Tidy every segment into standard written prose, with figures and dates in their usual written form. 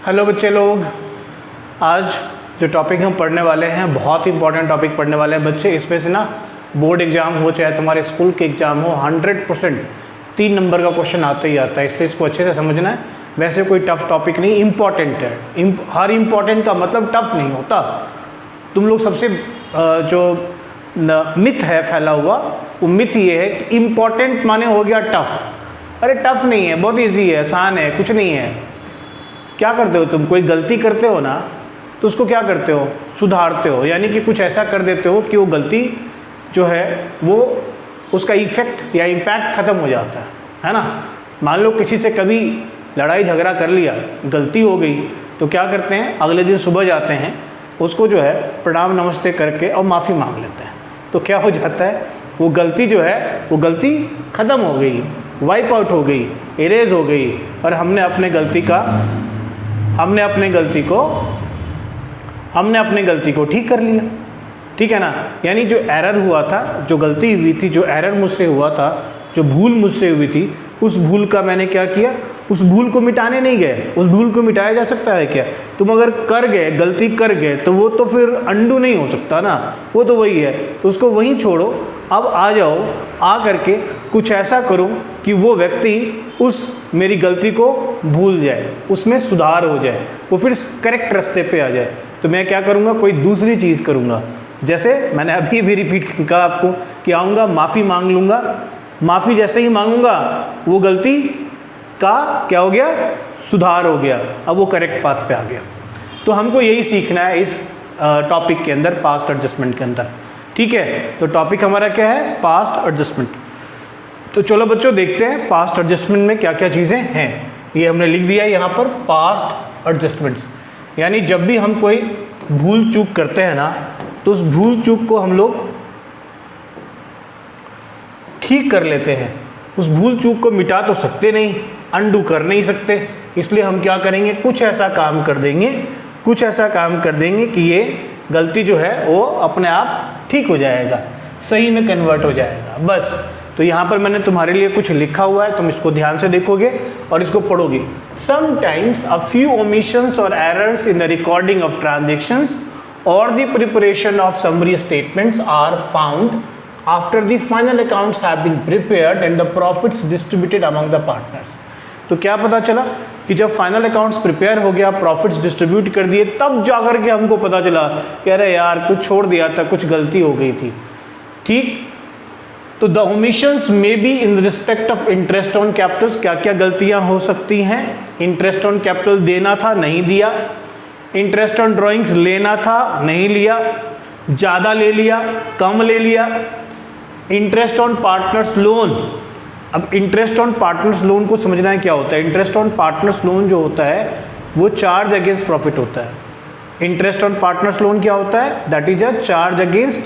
Hello बच्चे लोग, आज जो टॉपिक हम पढ़ने वाले हैं बहुत इंपॉर्टेंट टॉपिक पढ़ने वाले हैं बच्चे। इसमें से ना बोर्ड एग्जाम हो चाहे तुम्हारे स्कूल के एग्जाम हो 100% 3 नंबर का क्वेश्चन आता ही आता है, इसलिए इसको अच्छे से समझना है। वैसे कोई टफ टॉपिक नहीं, इम्पॉर्टेंट है। हर इम्पॉर्टेंट का मतलब टफ नहीं होता। तुम लोग सबसे जो मिथ है फैला हुआ, वो मिथ ये है कि इम्पॉर्टेंट माने हो गया टफ। अरे टफ नहीं है, बहुत ईजी है, आसान है, कुछ नहीं है। क्या करते हो तुम, कोई गलती करते हो ना तो उसको क्या करते हो, सुधारते हो, यानी कि कुछ ऐसा कर देते हो कि वो गलती जो है वो उसका इफेक्ट या इम्पैक्ट ख़त्म हो जाता है ना। मान लो किसी से कभी लड़ाई झगड़ा कर लिया, गलती हो गई, तो क्या करते हैं, अगले दिन सुबह जाते हैं, उसको जो है प्रणाम नमस्ते करके और माफ़ी मांग लेते हैं। तो क्या हो जाता है, वो गलती जो है वो गलती ख़त्म हो गई, वाइप आउट हो गई, इरेज हो गई, और हमने अपने गलती को ठीक कर लिया। ठीक है ना। यानी जो एरर हुआ था, जो गलती हुई थी, जो एरर मुझसे हुआ था, जो भूल मुझसे हुई थी, उस भूल का मैंने क्या किया, उस भूल को मिटाने नहीं गए। उस भूल को मिटाया जा सकता है क्या? तुम अगर कर गए, गलती कर गए, तो वो तो फिर अंडू नहीं हो सकता ना, वो तो वही है। तो उसको वहीं छोड़ो, अब आ जाओ, आ करके कुछ ऐसा करो कि वो व्यक्ति उस मेरी गलती को भूल जाए, उसमें सुधार हो जाए, वो फिर करेक्ट रास्ते पे आ जाए। तो मैं क्या करूँगा, कोई दूसरी चीज़ करूँगा। जैसे मैंने अभी भी रिपीट कहा आपको कि आऊँगा, माफ़ी मांग लूँगा, माफ़ी जैसे ही मांगूंगा वो गलती का क्या हो गया, सुधार हो गया, अब वो करेक्ट पाथ पे आ गया। तो हमको यही सीखना है इस टॉपिक के अंदर, पास्ट एडजस्टमेंट के अंदर। ठीक है, तो टॉपिक हमारा क्या है, पास्ट एडजस्टमेंट। तो चलो बच्चों देखते हैं पास्ट एडजस्टमेंट में क्या क्या चीज़ें हैं। ये हमने लिख दिया यहाँ पर, पास्ट एडजस्टमेंट्स, यानी जब भी हम कोई भूल चूक करते हैं ना, तो उस भूल चूक को हम लोग ठीक कर लेते हैं। उस भूल चूक को मिटा तो सकते नहीं, अंडू कर नहीं सकते, इसलिए हम क्या करेंगे, कुछ ऐसा काम कर देंगे कि ये गलती जो है वो अपने आप ठीक हो जाएगा, सही में कन्वर्ट हो जाएगा, बस। तो यहाँ पर मैंने तुम्हारे लिए कुछ लिखा हुआ है, तुम इसको ध्यान से देखोगे और इसको पढ़ोगे। समटाइम्स अ फ्यू ओमिशंस और errors in the recording of transactions और the preparation of summary statements are found after the final accounts have been prepared and the profits distributed among the partners। तो क्या पता चला कि जब final accounts prepare हो गया, प्रॉफिट्स डिस्ट्रीब्यूट कर दिए, तब जाकर के हमको पता चला कि अरे यार कुछ छोड़ दिया था, कुछ गलती हो गई थी। ठीक, तो the omissions may be in respect of interest on Capitals. क्या क्या गलतियां हो सकती हैं, इंटरेस्ट ऑन कैपिटल देना था, नहीं दिया, इंटरेस्ट ऑन ड्रॉइंग्स लेना था, नहीं लिया, ज़्यादा ले लिया, कम ले लिया, इंटरेस्ट ऑन पार्टनर्स लोन। अब इंटरेस्ट ऑन पार्टनर्स लोन को समझना है क्या होता है। इंटरेस्ट ऑन पार्टनर्स लोन जो होता है वो चार्ज अगेंस्ट प्रॉफिट होता है। इंटरेस्ट ऑन पार्टनर्स लोन क्या होता है, that is a charge against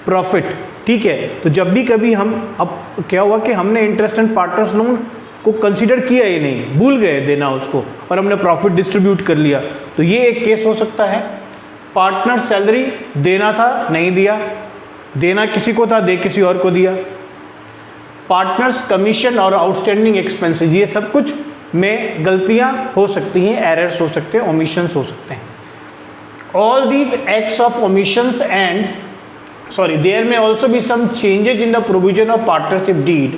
profit. ठीक है, तो जब भी कभी हम, अब क्या हुआ कि हमने इंटरेस्ट ऑन पार्टनर्स लोन को कंसीडर किया ही नहीं, भूल गए देना उसको, और हमने प्रॉफिट डिस्ट्रीब्यूट कर लिया, तो ये एक केस हो सकता है। पार्टनर सैलरी देना था, नहीं दिया, देना किसी को था, दे किसी और को दिया। पार्टनर्स कमीशन और आउटस्टैंडिंग एक्सपेंसेस, ये सब कुछ में गलतियां हो सकती हैं, एरर्स हो सकते हैं, ओमिशंस हो सकते हैं। All these acts of omissions and there में also be some changes in the provision of partnership deed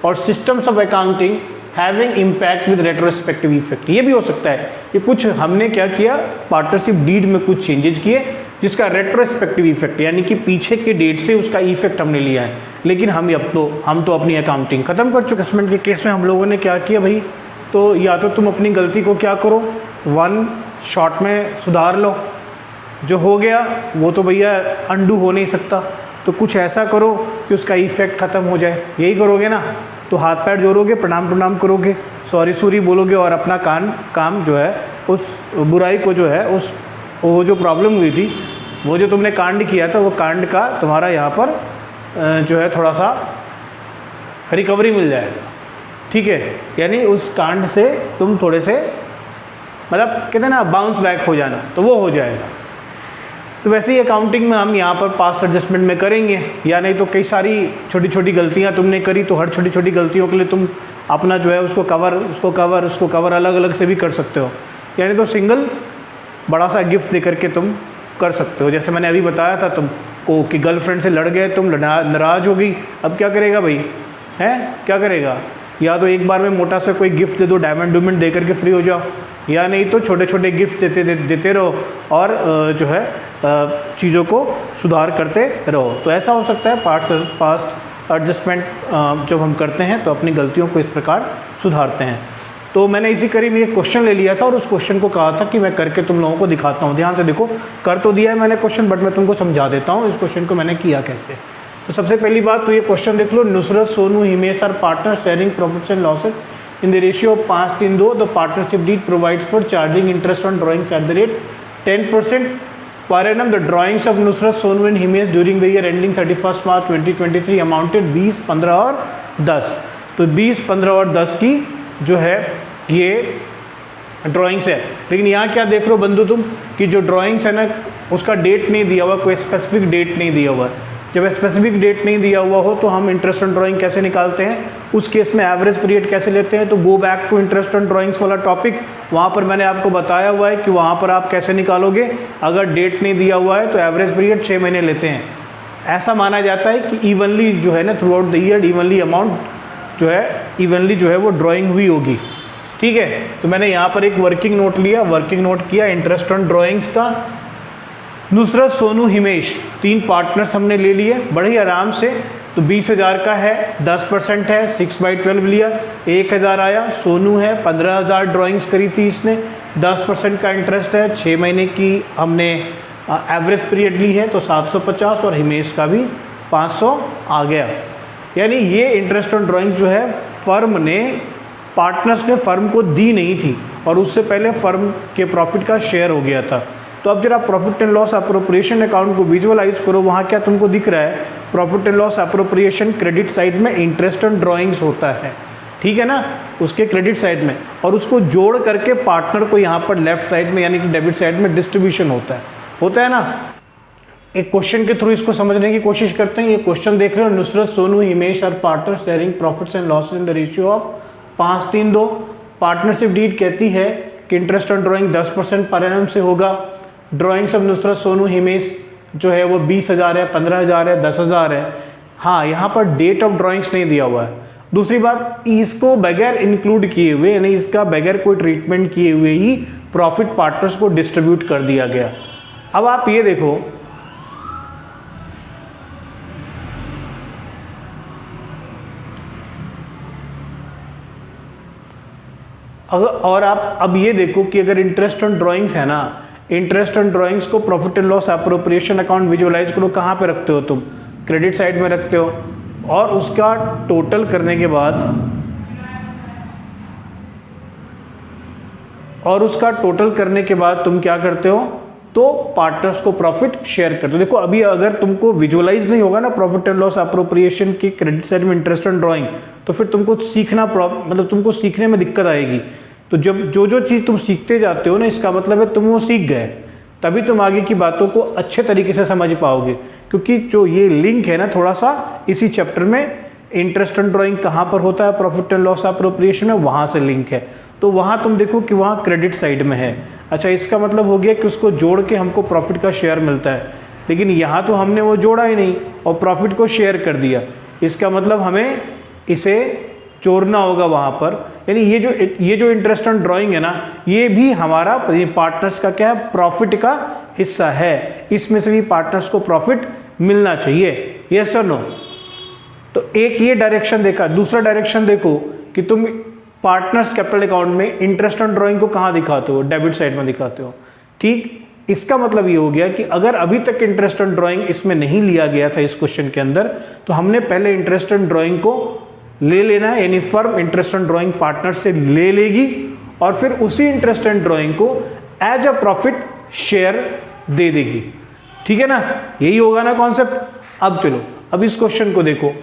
और systems of accounting having impact with retrospective effect. ये भी हो सकता है कि कुछ हमने क्या किया, पार्टनरशिप डीड में कुछ चेंजेस किए जिसका रेट्रोस्पेक्टिव इफेक्ट, यानी कि पीछे के डेट से उसका इफेक्ट हमने लिया है, लेकिन हम तो अपनी अकाउंटिंग खत्म कर चुके। एडजस्टमेंट के केस में हम लोगों ने क्या किया भाई, तो या तो तुम अपनी गलती को क्या करो, वन शॉट में सुधार लो, जो हो गया वो तो भैया अंडू हो नहीं सकता, तो कुछ ऐसा करो कि उसका इफेक्ट ख़त्म हो जाए। यही करोगे ना, तो हाथ पैर जोड़ोगे, प्रणाम करोगे, सॉरी बोलोगे, और अपना काम जो है उस बुराई को जो है, उस वो जो प्रॉब्लम हुई थी, वो जो तुमने कांड किया था, वो कांड का तुम्हारा यहाँ पर जो है थोड़ा सा रिकवरी मिल जाएगा। ठीक है, यानी उस कांड से तुम थोड़े से, मतलब कहते हैं ना, बाउंस बैक हो जाना, तो वो हो जाएगा। तो वैसे ही अकाउंटिंग में हम यहाँ पर पास्ट एडजस्टमेंट में करेंगे, या नहीं तो कई सारी छोटी छोटी गलतियाँ तुमने करी, तो हर छोटी छोटी गलतियों के लिए तुम अपना जो है उसको कवर अलग अलग से भी कर सकते हो। यानी तो सिंगल बड़ा सा गिफ्ट दे करके तुम कर सकते हो। जैसे मैंने अभी बताया था तुमको कि गर्लफ्रेंड से लड़ गए तुम, नाराज़ हो गई, अब क्या करेगा भाई, हैं क्या करेगा? या तो एक बार में मोटा सा कोई गिफ्ट दे दो, डायमंड डूमंड दे करके फ्री हो जाओ, या नहीं तो छोटे छोटे गिफ्ट देते रहो और जो है चीज़ों को सुधार करते रहो। तो ऐसा हो सकता है पास्ट एडजस्टमेंट जब हम करते हैं तो अपनी गलतियों को इस प्रकार सुधारते हैं। तो मैंने इसी कड़ी में एक क्वेश्चन ले लिया था और उस क्वेश्चन को कहा था कि मैं करके तुम लोगों को दिखाता हूँ। ध्यान से देखो, कर तो दिया है मैंने क्वेश्चन, बट मैं तुमको समझा देता हूँ इस क्वेश्चन को मैंने किया कैसे। तो सबसे पहली बात तो ये क्वेश्चन देख लो, Nusrat, Sonu, Himesh are partner sharing profits and losses in the ratio of 5-3-2। The partnership deed provides for charging interest on drawings at the rate 10% per annum. The drawings of Nusrat, Sonu and Himesh during the year ending 31st March 2023 amounted 20, 15 और 10। तो 20, 15 और 10 की जो है ये drawings है। लेकिन यहाँ क्या देख रहे हो बंधु तुम कि जो ड्राइंग्स है ना उसका डेट नहीं दिया हुआ, कोई स्पेसिफिक डेट नहीं दिया हुआ। जब स्पेसिफिक डेट नहीं दिया हुआ हो तो हम इंटरेस्ट ऑन ड्राइंग कैसे निकालते हैं, उस केस में एवरेज पीरियड कैसे लेते हैं। तो go back to interest on drawings वाला टॉपिक, वहाँ पर मैंने आपको बताया हुआ है कि वहाँ पर आप कैसे निकालोगे। अगर डेट नहीं दिया हुआ है तो एवरेज पीरियड 6 महीने लेते हैं। ऐसा माना जाता है कि इवनली जो है ना through out the year evenly amount जो है इवनली जो है वो ड्राइंग हुई होगी। ठीक है, तो मैंने यहाँ पर एक वर्किंग नोट लिया, वर्किंग नोट किया इंटरेस्ट ऑन ड्राइंग्स का। नुसरत, सोनू, हिमेश 3 पार्टनर्स हमने ले लिए बड़े ही आराम से। तो 20,000 का है, 10% है, 6/12 लिया, 1,000 आया। सोनू है 15,000 ड्राइंग्स करी थी इसने, 10% का इंटरेस्ट है, 6 महीने की हमने एवरेज पीरियड ली है तो 750 और हिमेश का भी 500 आ गया। यानी ये इंटरेस्ट ऑन ड्राइंग्स जो है फर्म ने, पार्टनर्स ने फर्म को दी नहीं थी और उससे पहले फर्म के प्रॉफिट का शेयर हो गया था। तो अब जरा profit and loss appropriation account को विजुअलाइज करो। वहाँ क्या तुमको दिख रहा है, profit and loss appropriation credit side में इंटरेस्ट ऑन ड्राइंग्स होता है, ठीक है ना, उसके क्रेडिट साइड में, और उसको जोड़ करके पार्टनर को यहाँ पर लेफ्ट साइड में यानी कि डेबिट साइड में डिस्ट्रीब्यूशन होता है ना। एक क्वेश्चन के थ्रू इसको समझने की कोशिश करते हैं। ये क्वेश्चन देख रहे हो, Nusrat, Sonu, Himesh are partner sharing profits and losses in the ratio of 5-3-2। Partnership deed कहती है कि interest on drawing 10% per annum से होगा। ड्राइंग्स ऑफ नुसरत, सोनू, हिमेश जो है वो 20,000 है, 15,000 है, 10,000 है। हाँ, यहाँ पर डेट ऑफ ड्राइंग्स नहीं दिया हुआ है। दूसरी बात, इसको बगैर इंक्लूड किए हुए यानी इसका बगैर कोई ट्रीटमेंट किए हुए ही प्रॉफिट पार्टनर्स को डिस्ट्रीब्यूट कर दिया गया। अब आप ये देखो, अगर और आप अब ये देखो कि अगर इंटरेस्ट ऑन ड्राइंग्स है ना, इंटरेस्ट ऑन ड्राइंग्स को profit and loss appropriation account visualise करो, कहाँ पे रखते हो तुम, क्रेडिट साइड में रखते हो। और उसका टोटल करने के बाद तुम क्या करते हो, तो पार्टनर्स को प्रॉफिट शेयर करते हो। देखो अभी अगर तुमको विजुअलाइज नहीं होगा ना प्रॉफिट एंड लॉस एप्रोप्रिएशन की क्रेडिट साइड में इंटरेस्ट ऑन ड्राइंग, तो फिर तुमको सीखना मतलब तुमको सीखने में दिक्कत आएगी। तो जब जो चीज़ तुम सीखते जाते हो ना, इसका मतलब है तुम वो सीख गए, तभी तुम आगे की बातों को अच्छे तरीके से समझ पाओगे। क्योंकि जो ये लिंक है ना थोड़ा सा इसी चैप्टर में, इंटरेस्ट ऑन ड्राइंग कहाँ पर होता है, प्रॉफिट एंड लॉस एप्रोप्रिएशन में, वहाँ से लिंक है। तो वहाँ तुम देखो कि वहाँ क्रेडिट साइड में है। अच्छा, इसका मतलब हो गया कि उसको जोड़ के हमको प्रॉफिट का शेयर मिलता है, लेकिन यहाँ तो हमने वो जोड़ा ही नहीं और प्रॉफिट को शेयर कर दिया। इसका मतलब हमें इसे जोड़ना होगा वहाँ पर। यानी ये जो इंटरेस्ट ऑन ड्राइंग है ना, ये भी हमारा पार्टनर्स का क्या है, प्रॉफिट का हिस्सा है। इसमें से भी पार्टनर्स को प्रॉफिट मिलना चाहिए, यस और नो। तो एक ये डायरेक्शन देखा। दूसरा डायरेक्शन देखो कि तुम पार्टनर्स कैपिटल अकाउंट में इंटरेस्ट ऑन ड्राइंग को कहाँ दिखाते हो, डेबिट साइड में दिखाते हो, ठीक। इसका मतलब ये हो गया कि अगर अभी तक इंटरेस्ट ऑन ड्राइंग इसमें नहीं लिया गया था इस क्वेश्चन के अंदर, तो हमने पहले इंटरेस्ट ऑन ड्राइंग को ले लेना है। यानी firm interest on drawing partner से ले लेगी और फिर उसी इंटरेस्ट ऑन ड्राइंग को एज अ प्रॉफिट शेयर दे देगी, ठीक है ना। यही होगा ना कॉन्सेप्ट। अब चलो, अब इस क्वेश्चन को देखो।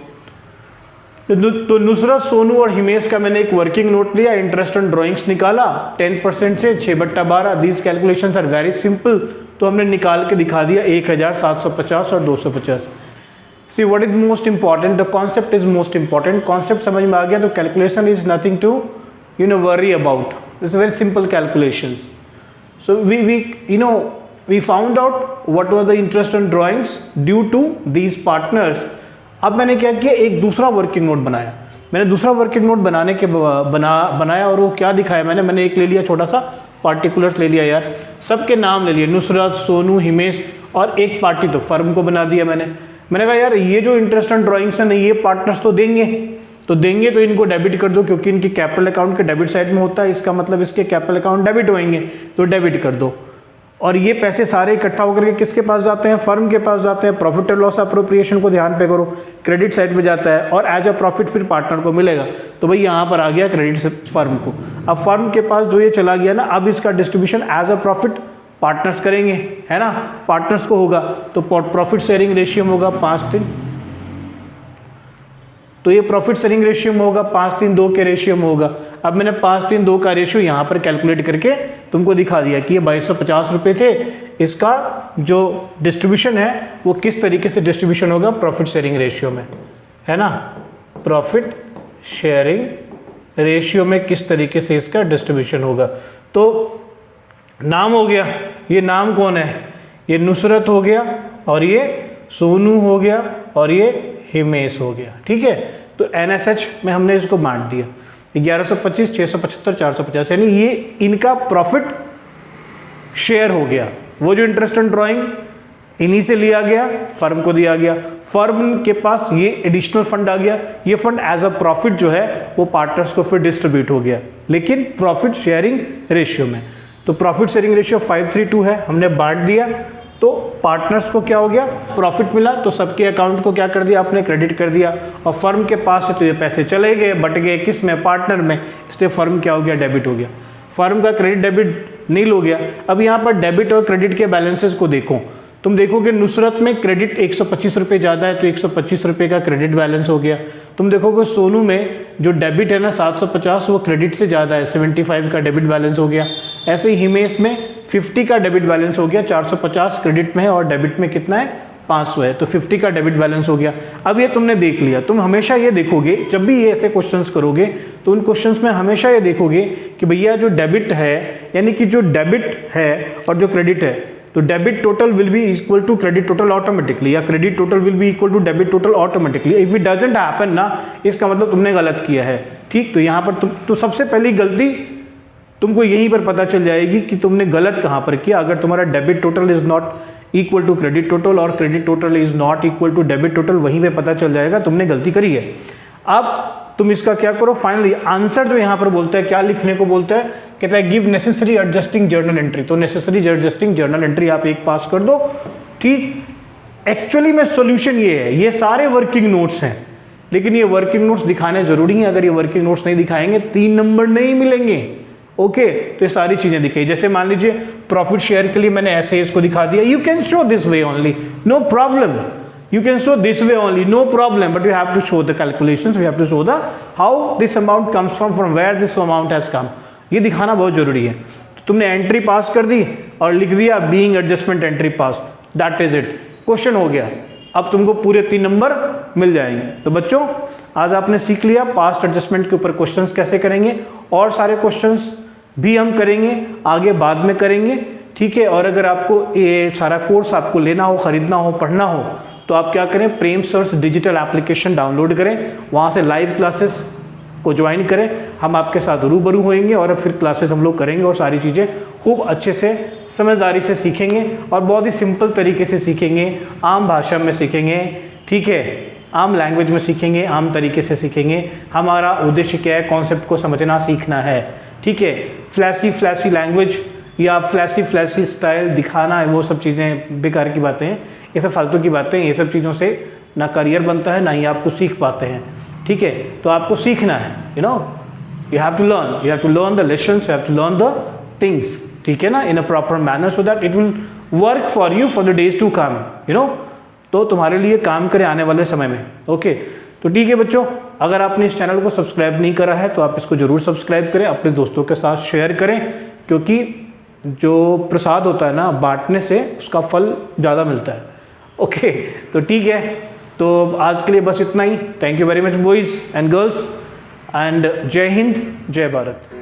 तो नुसरत, सोनू और हिमेश का मैंने एक वर्किंग नोट लिया, इंटरेस्ट ऑन ड्राइंग्स निकाला 10% से 6/12। These calculations are very simple. तो हमने निकाल के दिखा दिया 1,750 और 250। See what is most important, the concept is most important. Concept समझ में आ गया तो calculation is nothing to worry about. It's very simple calculations. So we found out what was the interest on drawings due to these partners. अब मैंने क्या किया, एक दूसरा वर्किंग नोट बनाया। मैंने दूसरा वर्किंग नोट बनाया और वो क्या दिखाया मैंने एक ले लिया, छोटा सा पार्टिकुलर्स ले लिया यार, सबके नाम ले लिए, नुसरत, सोनू, हिमेश, और एक पार्टी तो फर्म को बना दिया मैंने कहा यार ये जो इंटरेस्ट ऑन ड्राइंग्स है ना, ये पार्टनर्स तो देंगे तो इनको डेबिट कर दो, क्योंकि इनकी कैपिटल अकाउंट के डेबिट साइड में होता है, इसका मतलब इसके कैपिटल अकाउंट डेबिट होंगे, तो डेबिट कर दो। और ये पैसे सारे इकट्ठा होकर के किसके पास जाते हैं, फर्म के पास जाते हैं। प्रॉफिट एंड लॉस अप्रोप्रिएशन को ध्यान पे करो, क्रेडिट साइड में जाता है और एज अ प्रॉफिट फिर पार्टनर को मिलेगा। तो भाई यहाँ पर आ गया क्रेडिट से फर्म को। अब फर्म के पास जो ये चला गया ना, अब इसका distribution as a profit partners करेंगे, है ना, पार्टनर्स को होगा, तो प्रॉफिट शेयरिंग रेशियो होगा 5:3। तो ये प्रॉफिट शेयरिंग रेशियो में होगा 5:3-2 के रेशियो में होगा। अब मैंने 5:3-2 का रेशियो यहाँ पर कैलकुलेट करके तुमको दिखा दिया कि ये 2250 रुपये थे। इसका जो डिस्ट्रीब्यूशन है वो किस तरीके से डिस्ट्रीब्यूशन होगा प्रॉफिट शेयरिंग रेशियो में, है ना, प्रॉफिट शेयरिंग रेशियो में किस तरीके से इसका डिस्ट्रीब्यूशन होगा। तो नाम हो गया, ये नाम कौन है, ये नुसरत हो गया, और ये सोनू हो गया, और ये हिमेश हो गया, ठीक है। तो NSH में हमने इसको बांट दिया, 1125, 675, 450, यानी ये इनका प्रॉफिट शेयर हो गया। वो जो इंटरेस्ट ऑन ड्राइंग इन्हीं से लिया गया, फर्म को दिया गया, फर्म के पास ये एडिशनल फंड आ गया, ये फंड एज अ प्रॉफिट जो है वो पार्टनर्स को फिर डिस्ट्रीब्यूट हो गया, लेकिन प्रॉफिट शेयरिंग रेशियो में। तो प्रॉफिट शेयरिंग रेशियो 5:3:2 है, हमने बांट दिया, तो पार्टनर्स को क्या हो गया, प्रॉफिट मिला, तो सबके अकाउंट को क्या कर दिया आपने, क्रेडिट कर दिया। और फर्म के पास से तो ये पैसे चले गए, बट गए किस में, पार्टनर में, इसलिए फर्म क्या हो गया, डेबिट हो गया। फर्म का क्रेडिट डेबिट नील हो गया। अब यहाँ पर डेबिट और क्रेडिट के बैलेंसेस को देखो, तुम देखोगे नुसरत में क्रेडिट 125 रुपये ज़्यादा है, तो 125 रुपये का क्रेडिट बैलेंस हो गया। तुम देखोगे सोनू में जो डेबिट है ना 750, वो क्रेडिट से ज़्यादा है, 75 का डेबिट बैलेंस हो गया। ऐसे ही हिमेश में 50 का डेबिट बैलेंस हो गया, 450 क्रेडिट में है और डेबिट में कितना है 500 है, तो 50 का डेबिट बैलेंस हो गया। अब ये तुमने देख लिया। तुम हमेशा ये देखोगे जब भी ये ऐसे क्वेश्चंस करोगे तो उन क्वेश्चंस में हमेशा ये देखोगे कि भैया जो डेबिट है, यानी कि जो डेबिट है और जो क्रेडिट है, तो debit total will be equal to credit total automatically, या credit total will be equal to debit total automatically. If it doesn't happen ना, इसका मतलब तुमने गलत किया है, ठीक। तो यहाँ पर तो सबसे पहली गलती तुमको यहीं पर पता चल जाएगी कि तुमने गलत कहाँ पर किया। अगर तुम्हारा debit total is not equal to credit total और credit total is not equal to debit total, वहीं पे पता चल जाएगा तुमने गलती करी है। अब तुम इसका क्या करो, फाइनली आंसर जो यहाँ पर बोलता है, क्या लिखने को बोलता है, कहता है give necessary adjusting journal entry. तो नेसेसरी एडजस्टिंग जर्नल एंट्री आप एक पास कर दो, ठीक। एक्चुअली में सॉल्यूशन ये है, ये सारे वर्किंग नोट्स हैं, लेकिन ये वर्किंग नोट्स दिखाने जरूरी हैं। अगर ये वर्किंग नोट्स नहीं दिखाएंगे 3 नंबर नहीं मिलेंगे, ओके। तो ये सारी चीजें दिखाई, जैसे मान लीजिए प्रॉफिट शेयर के लिए मैंने ऐसे इसको दिखा दिया, you can show this way only, no problem, you can show this way only, no problem, but you have to show the calculations, you have to show the how this amount comes from where this amount has come, ये दिखाना बहुत जरूरी है। तो तुमने entry पास कर दी और लिख दिया being adjustment entry pass, that is it, question हो गया। अब तुमको पूरे 3 नंबर मिल जाएंगे। तो बच्चों आज आपने सीख लिया पास्ट एडजस्टमेंट के ऊपर क्वेश्चंस कैसे करेंगे, और सारे क्वेश्चंस भी हम करेंगे आगे बाद में करेंगे, ठीक है। और अगर आपको ये सारा कोर्स आपको लेना हो, खरीदना हो, पढ़ना हो, तो आप क्या करें, प्रेम सर्च डिजिटल एप्लीकेशन डाउनलोड करें, वहाँ से लाइव क्लासेस को ज्वाइन करें, हम आपके साथ रूबरू होएंगे और फिर क्लासेस हम लोग करेंगे और सारी चीज़ें खूब अच्छे से समझदारी से सीखेंगे और बहुत ही सिंपल तरीके से सीखेंगे, आम भाषा में सीखेंगे, ठीक है, आम लैंग्वेज में सीखेंगे, आम तरीके से सीखेंगे। हमारा उद्देश्य क्या है, कॉन्सेप्ट को समझना सीखना है, ठीक है। फ्लैशी लैंग्वेज या फ्लैशी स्टाइल दिखाना है, वो सब चीज़ें बेकार की बातें हैं, ये सब फालतू की बातें हैं। ये सब चीज़ों से ना करियर बनता है, ना ही आपको सीख पाते हैं, ठीक है। तो आपको सीखना है, you have to learn the lessons, you have to learn the things, ठीक है ना, in a proper manner, so that it will work for you for the days to come, तो तुम्हारे लिए काम करे आने वाले समय में, ओके। तो ठीक है बच्चों, अगर आपने इस चैनल को सब्सक्राइब नहीं करा है तो आप इसको जरूर सब्सक्राइब करें, अपने दोस्तों के साथ शेयर करें, क्योंकि जो प्रसाद होता है ना, बांटने से उसका फल ज़्यादा मिलता है, ओके। तो ठीक है, तो आज के लिए बस इतना ही। Thank you very much boys and girls, and जय हिंद, जय भारत।